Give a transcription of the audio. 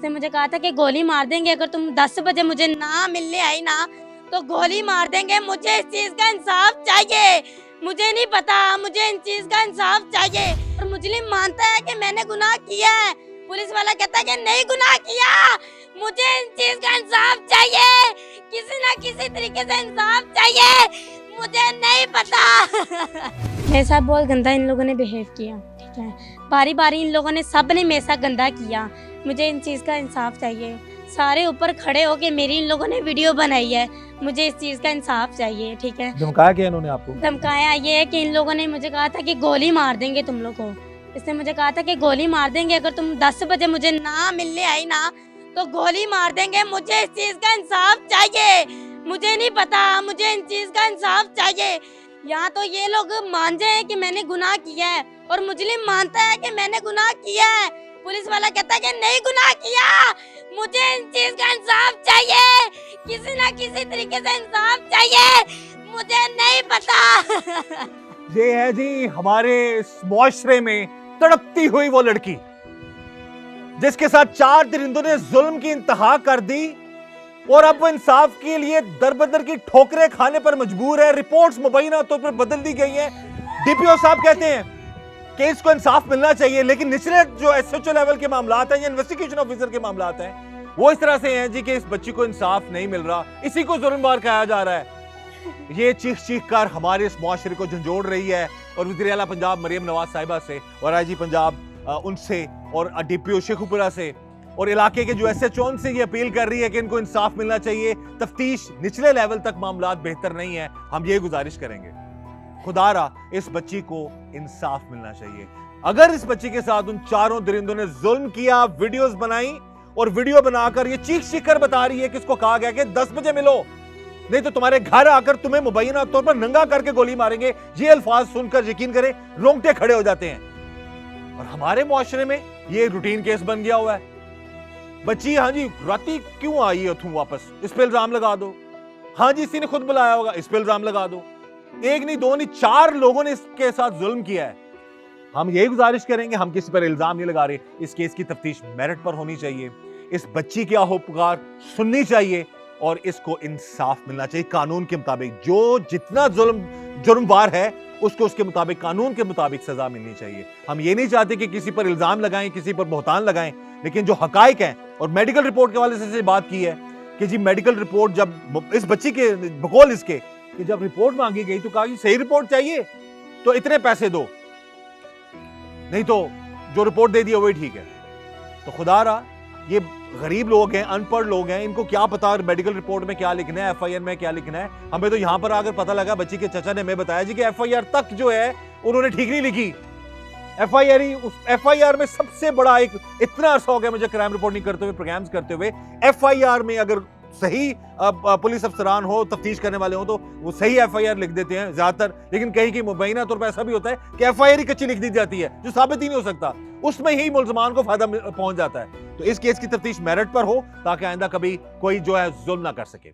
इसने मुझे कहा था कि गोली मार देंगे अगर तुम 10 बजे मुझे ना मिलने आई ना तो गोली मार देंगे। मुझे इस चीज का इंसाफ चाहिए। मुझे नहीं पता, मुझे इन चीज का इंसाफ चाहिए। और मुजरिम मानता है कि मैंने गुनाह किया है, पुलिस वाला कहता है कि नहीं गुनाह किया। मुझे इन चीज का इंसाफ चाहिए, किसी ना किसी तरीके से इंसाफ चाहिए। मुझे नहीं पता। मेरे साथ बहुत गंदा इन लोगों ने बिहेव किया, ठीक है। बारी बारी इन लोगों ने, सब ने मेरे साथ गंदा किया। मुझे इन चीज़ का इंसाफ चाहिए। सारे ऊपर खड़े होके मेरी इन लोगों ने वीडियो बनाई है। मुझे इस चीज़ का इंसाफ चाहिए, ठीक है। धमकाया क्या इन्होंने आपको? धमकाया ये है कि इन लोगों ने मुझे कहा था कि गोली मार देंगे तुम लोग को। इसने मुझे कहा था कि गोली मार देंगे अगर तुम 10 बजे मुझे ना मिलने आई ना तो गोली मार देंगे। मुझे इस चीज़ का इंसाफ चाहिए। मुझे नहीं पता, मुझे इन चीज़ का इंसाफ चाहिए। यहाँ तो ये लोग मान जाए कि मैंने गुनाह किया है और मुजरिम मानता है कि मैंने गुनाह किया है, पुलिस वाला कहता है कि नहीं गुनाह किया। मुझे इन चीज का इंसाफ चाहिए, किसी ना किसी तरीके से इंसाफ चाहिए। मुझे नहीं पता। ये है जी हमारे मुआशरे में तड़पती हुई वो लड़की जिसके साथ 4 दरिंदों ने जुल्म की इंतहा कर दी और अब वो इंसाफ के लिए दर-बदर की ठोकरें खाने पर मजबूर है। रिपोर्ट्स मुबैना तौर पर बदल दी गई हैं। डीपीओ साहब कहते हैं कि इसको इंसाफ मिलना चाहिए, लेकिन निचले जो एसएचओ लेवल के मामलात हैं या इन्वेस्टिगेशन ऑफिसर के मामलात हैं वो इस तरह से हैं जी कि इस बच्ची को इंसाफ नहीं मिल रहा, इसी को जुल्मबार कहा जा रहा है। ये चीख कर हमारे इस मुआशरे को झंझोड़ रही है और वज़ीर आला पंजाब मरियम नवाज साहिबा से और आईजी पंजाब उनसे और डीपीओ शेखुपुरा से और इलाके के जो एसएचओ से ये अपील कर रही है कि इनको इंसाफ मिलना चाहिए। तफ्तीश निचले लेवल तक मामलात बेहतर नहीं है। हम ये गुजारिश करेंगे खुदारा इस बच्ची को इंसाफ मिलना चाहिए। अगर इस बच्ची के साथ उन 4 दरिंदों ने जुल्म किया, वीडियोस बनाई और वीडियो बनाकर ये चीख कर बता रही है कि इसको कहा गया कि 10 बजे मिलो, नहीं तो तुम्हारे घर आकर तुम्हें मुबैना तौर पर नंगा करके गोली मारेंगे। ये अल्फाज सुनकर यकीन करें रोंगटे खड़े हो जाते हैं। और हमारे मुआशरे में ये रूटीन केस बन गया हुआ है। बच्ची, हाँ जी राती क्यों आई है तुम वापस, इस पे इल्जाम लगा दो। हाँ जी इसी ने खुद बुलाया होगा, इस पे इल्जाम लगा दो। एक नहीं, 2 नहीं, 4 लोगों ने इसके साथ जुल्म किया है। हम यही गुजारिश करेंगे, हम किसी पर इल्जाम नहीं लगा रहे। इस केस की तफ्तीश मेरिट पर होनी चाहिए। इस बच्ची की आहो पुकार सुननी चाहिए और इसको इंसाफ मिलना चाहिए कानून के मुताबिक। जो जितना जुर्मवार है उसको उसके मुताबिक, कानून के मुताबिक सजा मिलनी चाहिए। हम ये नहीं चाहते कि किसी पर इल्जाम लगाएं, किसी पर बहतान लगाएं, लेकिन जो हकाइक हैं और मेडिकल रिपोर्ट के हवाले से बात की है कि जी मेडिकल रिपोर्ट जब इस बच्ची के बकौल इसके कि जब रिपोर्ट मांगी गई तो कहा कि सही रिपोर्ट चाहिए तो इतने पैसे दो, नहीं तो जो रिपोर्ट दे दिया वही ठीक है। तो खुदारा ये गरीब लोग हैं, अनपढ़ लोग हैं, इनको क्या पता मेडिकल रिपोर्ट में क्या लिखना है, एफआईआर में क्या लिखना है। हमें तो यहां पर आकर पता लगा, बच्ची के चाचा ने हमें बताया जी कि एफआईआर तक जो है उन्होंने ठीक नहीं लिखी। एफआईआर में सबसे बड़ा एक, इतना अर्सा हो गया मुझे क्राइम रिपोर्टिंग करते हुए, प्रोग्राम्स करते हुए, एफआईआर में अगर सही पुलिस अफसरान हो, तफ्तीश करने वाले हो तो वो सही एफआईआर लिख देते हैं ज्यादातर, लेकिन कहीं की मुबैना तौर पर ऐसा भी होता है कि एफआईआर ही कच्ची लिख दी जाती है जो साबित ही नहीं हो सकता, उसमें ही मुल्ज़मान को फायदा पहुंच जाता है। तो इस केस की तफ्तीश मेरिट पर हो ताकि आइंदा कभी कोई जो है जुल्म ना कर सके।